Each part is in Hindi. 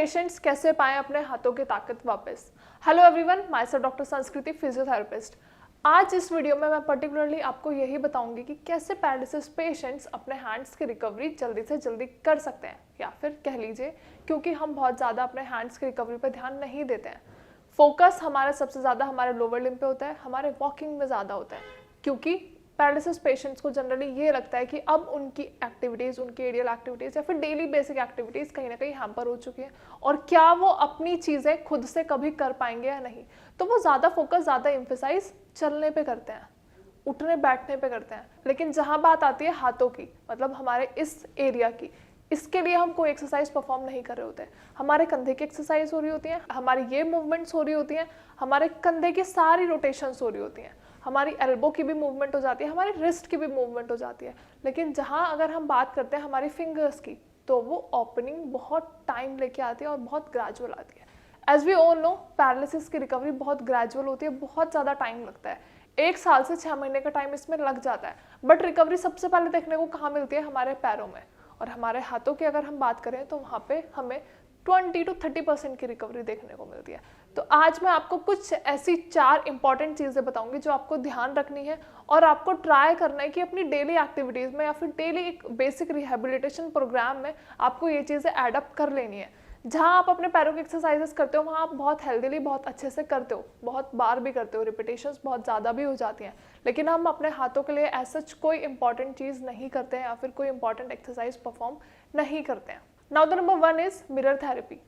पेशेंट्स कैसे पाएं अपने हाथों की ताकत वापस। Hello everyone, my self doctor संस्कृति, फिजियोथेरेपिस्ट। आज इस वीडियो में मैं पर्टिकुलरली आपको यही बताऊंगी कि कैसे पैरालिसिस पेशेंट्स अपने हैंड्स की रिकवरी जल्दी से जल्दी कर सकते हैं, या फिर कह लीजिए क्योंकि हम बहुत ज़्यादा अपने हैंड्स की रिकवरी पर ध्यान नहीं देते हैं। फोकस हमारा सबसे ज़्यादा हमारे लोअर लिम्ब पे होता है, हमारे वॉकिंग में ज़्यादा होता है, क्योंकि पैरालिसिस पेशेंट्स को जनरली ये लगता है कि अब उनकी एक्टिविटीज़, उनकी एरियल एक्टिविटीज़ या फिर डेली बेसिक एक्टिविटीज़ कहीं ना कहीं हैम्पर हो चुकी हैं, और क्या वो अपनी चीज़ें खुद से कभी कर पाएंगे या नहीं। तो वो ज़्यादा फोकस, ज़्यादा एम्फेसाइज चलने पे करते हैं, उठने बैठने पे करते हैं। लेकिन जहाँ बात आती है हाथों की, मतलब हमारे इस एरिया की, इसके लिए हम कोई एक्सरसाइज परफॉर्म नहीं कर रहे होते हैं। हमारे कंधे की एक्सरसाइज हो रही होती है, हमारी ये मूवमेंट्स हो रही होती हैं, हमारे कंधे की सारी रोटेशंस हो रही होती हैं, हमारी एल्बो की भी मूवमेंट हो जाती है, हमारी रिस्ट की भी मूवमेंट हो जाती है। लेकिन जहाँ अगर हम बात करते हैं हमारी फिंगर्स की, तो वो ओपनिंग बहुत टाइम लेके आती है और बहुत ग्रेजुअल आती है। As we all know, paralysis की रिकवरी बहुत ग्रेजुअल होती है, बहुत ज़्यादा टाइम लगता है। 1 साल से 6 महीने का टाइम इसमें लग जाता है। बट रिकवरी सबसे पहले देखने को कहाँ मिलती है? हमारे पैरों में। और हमारे हाथों की अगर हम बात करें तो वहाँ पे हमें 20 to 30% की रिकवरी देखने को मिलती है। तो आज मैं आपको कुछ ऐसी 4 इंपॉर्टेंट चीज़ें बताऊंगी जो आपको ध्यान रखनी है, और आपको ट्राई करना है कि अपनी डेली एक्टिविटीज़ में या फिर डेली एक बेसिक रिहेबिलिटेशन प्रोग्राम में आपको ये चीज़ें एडअप कर लेनी है। जहाँ आप अपने पैरों की एक्सरसाइजेस करते हो वहाँ आप बहुत हेल्दीली, बहुत अच्छे से करते हो, बहुत बार भी करते हो, रिपीटेशंस बहुत ज़्यादा भी हो जाती हैं। लेकिन हम अपने हाथों के लिए ऐसा कोई इंपॉर्टेंट चीज़ नहीं करते हैं या फिर कोई इंपॉर्टेंट एक्सरसाइज परफॉर्म नहीं करते हैं। Now the number 1 is mirror therapy.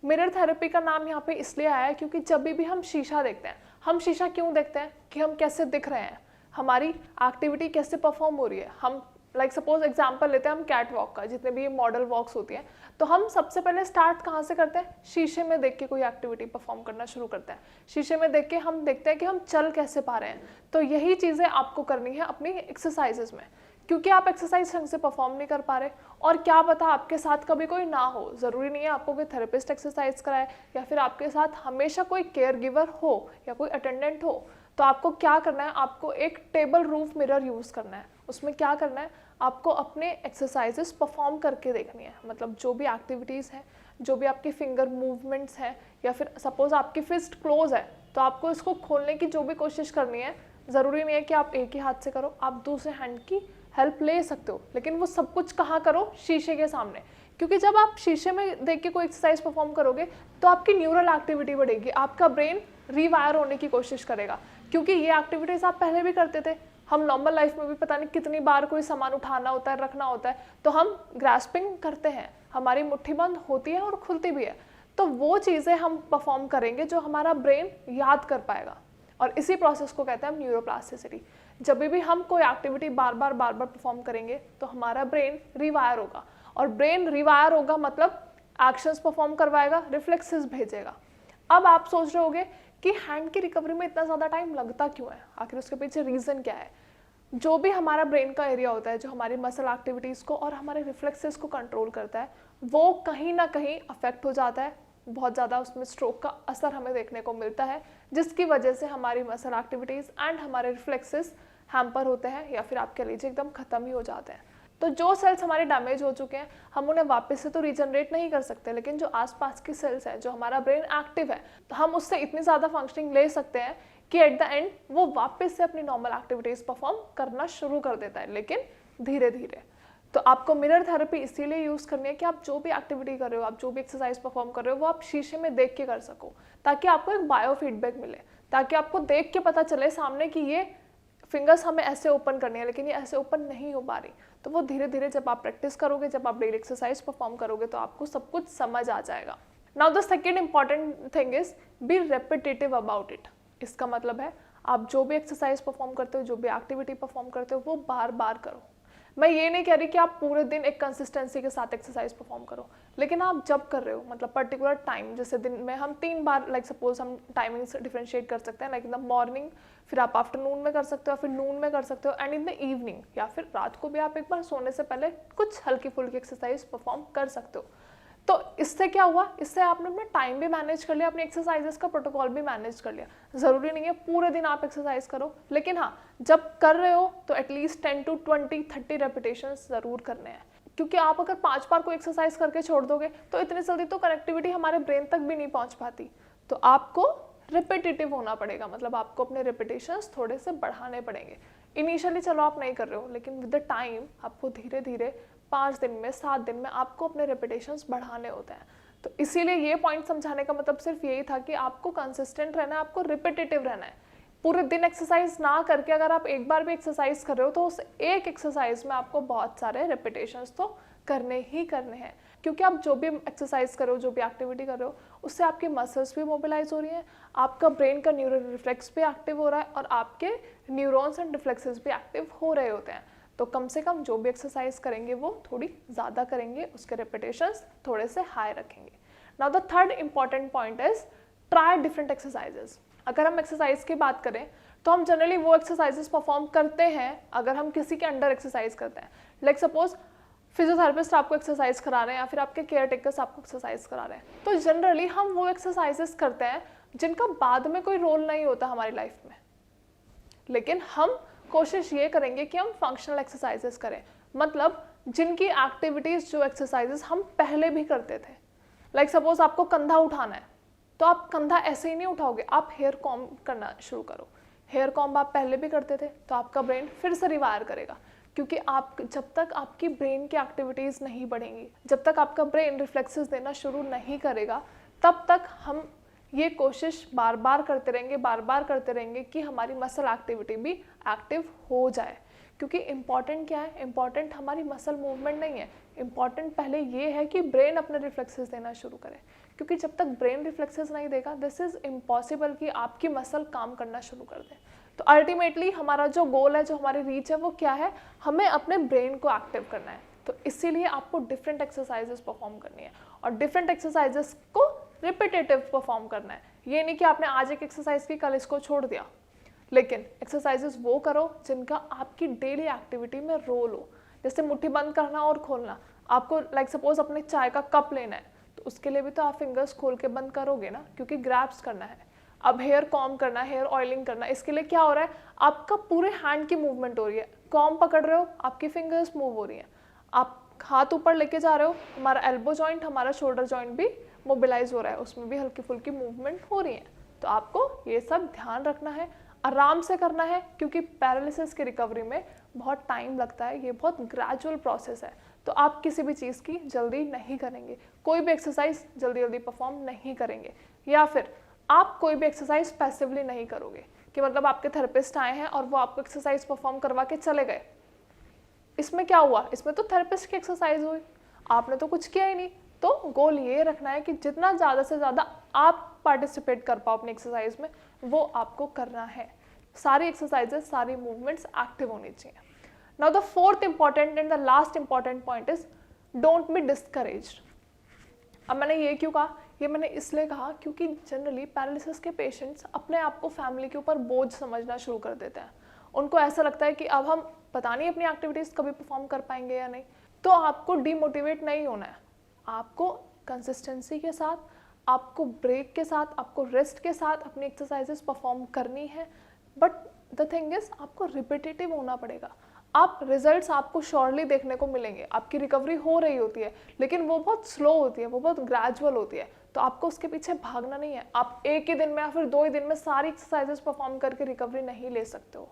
Mirror therapy का नाम यहाँ पे इसलिए आया है क्योंकि जब भी हम शीशा देखते हैं, हम शीशा क्यों देखते हैं? कि हम कैसे दिख रहे हैं, हमारी एक्टिविटी कैसे परफॉर्म हो रही है। हम लाइक सपोज एग्जांपल लेते हैं हम कैट वॉक का, जितने भी ये मॉडल वॉक्स होती हैं, तो हम सबसे पहले स्टार्ट कहाँ से करते हैं? शीशे में देख के कोई एक्टिविटी परफॉर्म करना शुरू करते हैं। शीशे में देख के हम देखते हैं कि हम चल कैसे पा रहे हैं। तो यही चीज़ें आपको करनी है अपनी एक्सरसाइजेज में, क्योंकि आप एक्सरसाइज ढंग से परफॉर्म नहीं कर पा रहे, और क्या पता आपके साथ कभी कोई ना हो। ज़रूरी नहीं है आपको कोई थेरेपिस्ट एक्सरसाइज कराए या फिर आपके साथ हमेशा कोई केयर गिवर हो या कोई अटेंडेंट हो। तो आपको क्या करना है? आपको एक टेबल रूफ मिरर यूज़ करना है। उसमें क्या करना है? आपको अपने एक्सरसाइजेस परफॉर्म करके देखनी है। मतलब जो भी एक्टिविटीज़ हैं, जो भी आपकी फिंगर मूवमेंट्स हैं, या फिर सपोज आपकी फिस्ट क्लोज है तो आपको इसको खोलने की जो भी कोशिश करनी है, ज़रूरी नहीं है कि आप एक ही हाथ से करो, आप दूसरे हैंड की हेल्प ले सकते हो। लेकिन वो सब कुछ कहाँ करो? शीशे के सामने। क्योंकि जब आप शीशे में देख के कोई एक्सरसाइज परफॉर्म करोगे तो आपकी न्यूरल एक्टिविटी बढ़ेगी, आपका ब्रेन रीवायर होने की कोशिश करेगा। क्योंकि ये एक्टिविटीज़ आप पहले भी करते थे। हम नॉर्मल लाइफ में भी पता नहीं कितनी बार कोई सामान उठाना होता है, रखना होता है, तो हम ग्रास्पिंग करते हैं, हमारी मुट्ठी बंद होती है और खुलती भी है। तो वो चीज़ें हम परफॉर्म करेंगे जो हमारा ब्रेन याद कर पाएगा, और इसी प्रोसेस को कहते हैं हम न्यूरोप्लास्टिसिटी। जब भी हम कोई एक्टिविटी बार बार परफॉर्म करेंगे तो हमारा ब्रेन रिवायर होगा, और ब्रेन रिवायर होगा मतलब एक्शंस परफॉर्म करवाएगा, रिफ्लेक्सेस भेजेगा। अब आप सोच रहे होगे कि हैंड की रिकवरी में इतना ज़्यादा टाइम लगता क्यों है? आखिर उसके पीछे रीज़न क्या है? जो भी हमारा ब्रेन का एरिया होता है, जो हमारी मसल एक्टिविटीज़ को और हमारे रिफ्लेक्सेस को कंट्रोल करता है, वो कहीं ना कहीं अफेक्ट हो जाता है। बहुत ज़्यादा उसमें स्ट्रोक का असर हमें देखने को मिलता है, जिसकी वजह से हमारी मसल एक्टिविटीज़ एंड हमारे रिफ्लेक्सेस हैम्पर होते हैं, या फिर आप कह लीजिए एकदम ख़त्म ही हो जाते हैं। तो जो सेल्स हमारे डैमेज हो चुके हैं, हम उन्हें वापस से तो रीजनरेट नहीं कर सकते, लेकिन जो आसपास की सेल्स हैं, जो हमारा ब्रेन एक्टिव है, तो हम उससे इतनी ज़्यादा फंक्शनिंग ले सकते हैं कि एट द एंड वो वापस से अपनी नॉर्मल एक्टिविटीज़ परफॉर्म करना शुरू कर देता है, लेकिन धीरे धीरे। तो आपको मिरर थेरेपी इसीलिए यूज़ करनी है कि आप जो भी एक्टिविटी कर रहे हो, आप जो भी एक्सरसाइज परफॉर्म कर रहे हो, वो आप शीशे में देख के कर सको, ताकि आपको एक बायो फीडबैक मिले, ताकि आपको देख के पता चले सामने कि ये फिंगर्स हमें ऐसे ओपन करनी है लेकिन ये ऐसे ओपन नहीं हो पा रही। तो वो धीरे धीरे जब आप प्रैक्टिस करोगे, जब आप डेली एक्सरसाइज परफॉर्म करोगे, तो आपको सब कुछ समझ आ जाएगा। Now the second important thing is be repetitive about it. इसका मतलब है आप जो भी एक्सरसाइज परफॉर्म करते हो, जो भी एक्टिविटी परफॉर्म करते हो, वो बार बार करो। मैं ये नहीं कह रही कि आप पूरे दिन एक कंसिस्टेंसी के साथ एक्सरसाइज परफॉर्म करो, लेकिन आप जब कर रहे हो, मतलब पर्टिकुलर टाइम, जैसे दिन में हम 3 बार, लाइक सपोज हम टाइमिंग्स डिफरेंशिएट कर सकते हैं, लाइक इन द मॉर्निंग, फिर आप आफ्टरनून में कर सकते हो, फिर नून में कर सकते हो, एंड इन द इवनिंग, या फिर रात को भी आप एक बार सोने से पहले कुछ हल्की फुल्की एक्सरसाइज परफॉर्म कर सकते हो। तो इससे क्या हुआ? इससे आपने अपना टाइम भी मैनेज कर लिया, अपने एक्सरसाइजेस का प्रोटोकॉल भी मैनेज कर लिया। ज़रूरी नहीं है पूरे दिन आप एक्सरसाइज करो, लेकिन हाँ, जब कर रहे हो तो एटलीस्ट 10 to 20, 30 रेपिटेशंस ज़रूर करने हैं। क्योंकि आप अगर 5 बार कोई एक्सरसाइज करके छोड़ दोगे तो इतनी जल्दी तो कनेक्टिविटी हमारे ब्रेन तक भी नहीं पहुंच पाती। तो आपको रिपीटेटिव होना पड़ेगा, मतलब आपको अपने रिपीटेशंस थोड़े से बढ़ाने पड़ेंगे। इनिशियली चलो आप नहीं कर रहे हो, लेकिन विद द टाइम आपको धीरे धीरे 5 दिन में 7 दिन में आपको अपने रिपीटेशंस बढ़ाने होते हैं। तो इसीलिए ये पॉइंट समझाने का मतलब सिर्फ यही था कि आपको कंसिस्टेंट रहना है, आपको रिपीटेटिव रहना है। पूरे दिन एक्सरसाइज ना करके अगर आप एक बार भी एक्सरसाइज कर रहे हो तो उस एक एक्सरसाइज में आपको बहुत सारे रिपीटेशंस तो करने ही करने हैं, क्योंकि आप जो भी एक्सरसाइज कर रहे हो, जो भी एक्टिविटी कर रहे हो, उससे आपकी मसल्स भी मोबिलाइज हो रही हैं, आपका ब्रेन का न्यूरल रिफ्लेक्स भी एक्टिव हो रहा है और आपके न्यूरॉन्स एंड रिफ्लेक्सेस भी एक्टिव हो रहे होते हैं। तो कम से कम जो भी एक्सरसाइज करेंगे वो थोड़ी ज़्यादा करेंगे, उसके रिपीटेशंस थोड़े से हाई रखेंगे। Now the third important point is try different exercises. अगर हम एक्सरसाइज की बात करें तो हम जनरली वो एक्सरसाइजेस परफॉर्म करते हैं अगर हम किसी के अंडर एक्सरसाइज करते हैं। लाइक सपोज फिजियोथेरेपिस्ट आपको एक्सरसाइज करा रहे हैं या फिर आपके केयर टेकर्स आपको एक्सरसाइज करा रहे हैं, तो जनरली हम वो एक्सरसाइजेस करते हैं जिनका बाद में कोई रोल नहीं होता हमारी लाइफ में, लेकिन हम कोशिश ये करेंगे कि हम फंक्शनल एक्सरसाइजेस करें, मतलब जिनकी एक्टिविटीज, जो एक्सरसाइजेस हम पहले भी करते थे। लाइक सपोज आपको कंधा उठाना है तो आप कंधा ऐसे ही नहीं उठाओगे, आप हेयर कॉम्ब करना शुरू करो। हेयर कॉम्ब आप पहले भी करते थे तो आपका ब्रेन फिर से रिवायर करेगा, क्योंकि आप जब तक आपकी ब्रेन की एक्टिविटीज नहीं बढ़ेंगी, जब तक आपका ब्रेन रिफ्लेक्सेस देना शुरू नहीं करेगा, तब तक हम ये कोशिश बार बार करते रहेंगे कि हमारी मसल एक्टिविटी भी एक्टिव हो जाए। क्योंकि इम्पॉर्टेंट क्या है, इम्पॉर्टेंट हमारी मसल मूवमेंट नहीं है, इम्पॉर्टेंट पहले ये है कि ब्रेन अपने रिफ्लेक्सेस देना शुरू करे। क्योंकि जब तक ब्रेन रिफ्लेक्सेस नहीं देगा, दिस इज इम्पॉसिबल कि आपकी मसल काम करना शुरू कर दे। तो अल्टीमेटली हमारा जो गोल है, जो हमारी रीच है, वो क्या है, हमें अपने ब्रेन को एक्टिव करना है। तो इसीलिए आपको डिफरेंट एक्सरसाइजेस परफॉर्म करनी है और डिफरेंट एक्सरसाइजेस को रिपीटेटिव परफॉर्म करना है। ये नहीं कि आपने आज एक एक्सरसाइज की कल इसको छोड़ दिया, लेकिन एक्सरसाइजेस वो करो जिनका आपकी डेली एक्टिविटी में रोल हो। जैसे मुट्ठी बंद करना और खोलना, आपको लाइक सपोज अपने चाय का कप लेना है तो उसके लिए भी तो आप फिंगर्स खोल के बंद करोगे ना, क्योंकि ग्रैब्स करना है। अब हेयर कॉम्ब करना है, हेयर ऑयलिंग करना है, इसके लिए क्या हो रहा है, आपका पूरे हैंड की मूवमेंट हो रही है। कॉम्ब पकड़ रहे हो, आपकी फिंगर्स मूव हो रही हैं, आप हाथ ऊपर लेके जा रहे हो, हमारा एल्बो जॉइंट, हमारा शोल्डर जॉइंट भी मोबिलाइज हो रहा है, उसमें भी हल्की फुल्की मूवमेंट हो रही है। तो आपको ये सब ध्यान रखना है, आराम से करना है, क्योंकि पैरालिसिस की रिकवरी में बहुत टाइम लगता है, ये बहुत ग्रेजुअल प्रोसेस है। तो आप किसी भी चीज़ की जल्दी नहीं करेंगे, कोई भी एक्सरसाइज जल्दी जल्दी परफॉर्म नहीं करेंगे, या फिर आप कोई भी एक्सरसाइज पैसिवली नहीं करोगे कि मतलब आपके थेरेपिस्ट आए हैं और वो आपको एक्सरसाइज परफॉर्म करवा के चले गए। इसमें क्या हुआ, इसमें तो थेरेपिस्ट की एक्सरसाइज हुई, आपने तो कुछ किया ही नहीं। तो गोल ये रखना है कि जितना ज़्यादा से ज़्यादा आप पार्टिसिपेट कर पाओ अपनी एक्सरसाइज में, वो आपको करना है। सारी एक्सरसाइजेस, सारी मूवमेंट्स एक्टिव होनी चाहिए। Now the fourth important and the last important point is don't be discouraged. अब मैंने ये क्यों कहा, ये मैंने इसलिए कहा क्योंकि जनरली पैरालिसिस के पेशेंट्स अपने आप को फैमिली के ऊपर बोझ समझना शुरू कर देते हैं। उनको ऐसा लगता है कि अब हम पता नहीं अपनी एक्टिविटीज़ कभी परफॉर्म कर पाएंगे या नहीं। तो आपको डीमोटिवेट नहीं होना है, आपको कंसिस्टेंसी के साथ, आपको ब्रेक के साथ, आपको रेस्ट के साथ अपनी एक्सरसाइजेस परफॉर्म करनी है। बट द थिंग इज आपको रिपीटेटिव होना पड़ेगा। आप रिजल्ट्स आपको श्योरली देखने को मिलेंगे, आपकी रिकवरी हो रही होती है, लेकिन वो बहुत स्लो होती है, वो बहुत ग्रेजुअल होती है। तो आपको उसके पीछे भागना नहीं है। आप एक ही दिन में या फिर 2 ही दिन में सारी एक्सरसाइजेस परफॉर्म करके रिकवरी नहीं ले सकते हो।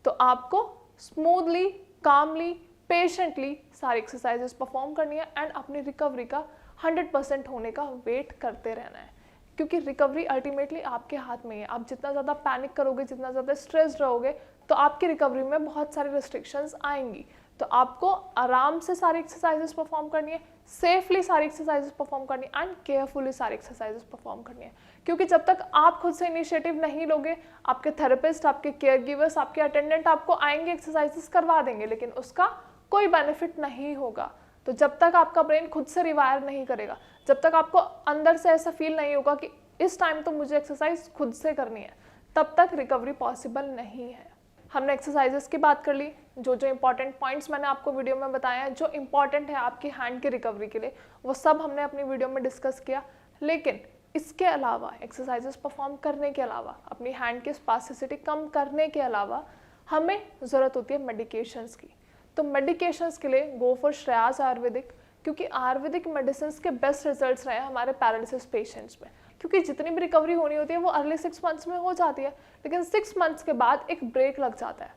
तो आपको स्मूथली, कामली, पेशेंटली सारी एक्सरसाइजेस परफॉर्म करनी है एंड अपनी रिकवरी का 100% होने का वेट करते रहना है, क्योंकि रिकवरी अल्टीमेटली आपके हाथ में है। आप जितना ज़्यादा पैनिक करोगे, जितना ज़्यादा स्ट्रेस्ड रहोगे, तो आपकी रिकवरी में बहुत सारी रिस्ट्रिक्शंस आएंगी। तो आपको आराम से सारी एक्सरसाइजेस परफॉर्म करनी है, सेफली सारी एक्सरसाइजेस परफॉर्म करनी है एंड केयरफुली सारी एक्सरसाइजेस परफॉर्म करनी है। क्योंकि जब तक आप खुद से इनिशिएटिव नहीं लोगे, आपके थेरेपिस्ट, आपके केयर गिवर्स, आपके अटेंडेंट आपको आएंगे, एक्सरसाइजेस करवा देंगे, लेकिन उसका कोई बेनिफिट नहीं होगा। तो जब तक आपका ब्रेन खुद से रिवायर नहीं करेगा, जब तक आपको अंदर से ऐसा फील नहीं होगा कि इस टाइम तो मुझे एक्सरसाइज खुद से करनी है, तब तक रिकवरी पॉसिबल नहीं है। हमने एक्सरसाइजेस की बात कर ली, जो जो इंपॉर्टेंट पॉइंट्स मैंने आपको वीडियो में बताया है, जो इंपॉर्टेंट है आपकी हैंड की रिकवरी के लिए, वो सब हमने अपनी वीडियो में डिस्कस किया। लेकिन इसके अलावा, एक्सरसाइजेस परफॉर्म करने के अलावा, अपनी हैंड की स्पास्टिसिटी कम करने के अलावा, हमें ज़रूरत होती है मेडिकेशंस की। तो मेडिकेशंस के लिए गो फॉर श्रेयास आयुर्वेदिक, क्योंकि आयुर्वेदिक मेडिसिन के बेस्ट रिजल्ट्स रहे हैं हमारे पैरालिसिस पेशेंट्स में। क्योंकि जितनी भी रिकवरी होनी होती है वो अर्ली 6 मंथ्स में हो जाती है, लेकिन 6 मंथ्स के बाद एक ब्रेक लग जाता है।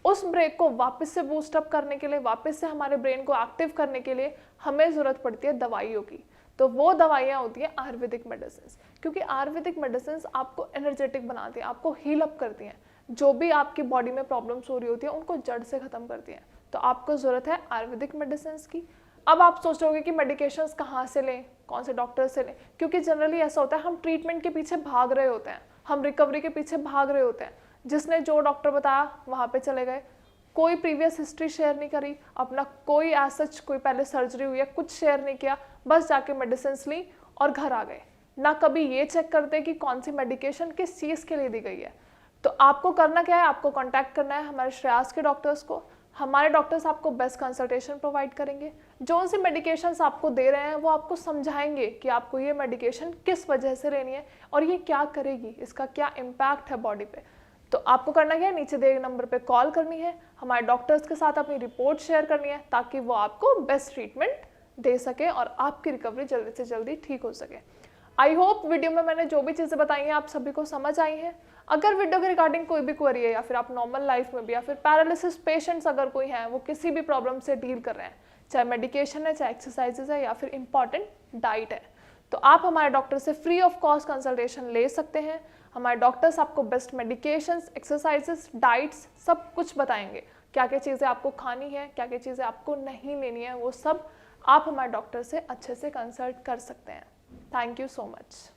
उस ब्रेक को वापस से बूस्ट अप करने के लिए, वापस से हमारे ब्रेन को एक्टिव करने के लिए हमें ज़रूरत पड़ती है दवाइयों की। तो वो दवाइयाँ होती हैं आयुर्वेदिक मेडिसिन, क्योंकि आयुर्वेदिक मेडिसिन आपको एनर्जेटिक बनाती हैं, आपको हील अप करती हैं, जो भी आपकी बॉडी में प्रॉब्लम्स हो रही होती हैं उनको जड़ से ख़त्म करती हैं। तो आपको ज़रूरत है आयुर्वेदिक मेडिसिन की। अब आप सोच रहे होगे कि मेडिकेशंस कहाँ से लें, कौन से डॉक्टर से लें, क्योंकि जनरली ऐसा होता है हम ट्रीटमेंट के पीछे भाग रहे होते हैं, हम रिकवरी के पीछे भाग रहे होते हैं, जिसने जो डॉक्टर बताया वहाँ पे चले गए, कोई प्रीवियस हिस्ट्री शेयर नहीं करी, अपना कोई सच कोई पहले सर्जरी हुई है कुछ शेयर नहीं किया, बस जाके मेडिसिन ली और घर आ गए। ना कभी ये चेक करते कि कौन सी मेडिकेशन किस चीज़ के लिए दी गई है। तो आपको करना क्या है, आपको कॉन्टैक्ट करना है हमारे श्रेयास के डॉक्टर्स को। हमारे डॉक्टर्स आपको बेस्ट कंसल्टेशन प्रोवाइड करेंगे, जो सी मेडिकेशंस आपको दे रहे हैं वो आपको समझाएंगे कि आपको ये मेडिकेशन किस वजह से लेनी है और ये क्या करेगी, इसका क्या इम्पैक्ट है बॉडी पे। तो आपको करना क्या है, नीचे दिए गए नंबर पे कॉल करनी है, हमारे डॉक्टर्स के साथ अपनी रिपोर्ट शेयर करनी है, ताकि वो आपको बेस्ट ट्रीटमेंट दे सके और आपकी रिकवरी जल्दी से जल्दी ठीक हो सके। आई होप वीडियो में मैंने जो भी चीज़ें बताई हैं आप सभी को समझ आई हैं। अगर वीडियो के रिगार्डिंग कोई भी क्वेरी है, या फिर आप नॉर्मल लाइफ में भी, या फिर पैरालिसिस पेशेंट्स अगर कोई हैं वो किसी भी प्रॉब्लम से डील कर रहे हैं, चाहे मेडिकेशन है, चाहे एक्सरसाइजेज है, या फिर इंपॉर्टेंट डाइट है, तो आप हमारे डॉक्टर से फ्री ऑफ कॉस्ट कंसल्टेशन ले सकते हैं। हमारे डॉक्टर्स आपको बेस्ट मेडिकेशंस, एक्सरसाइजेस, डाइट्स सब कुछ बताएंगे, क्या क्या चीज़ें आपको खानी है, क्या क्या चीज़ें आपको नहीं लेनी है, वो सब आप हमारे डॉक्टर से अच्छे से कंसल्ट कर सकते हैं। Thank you so much.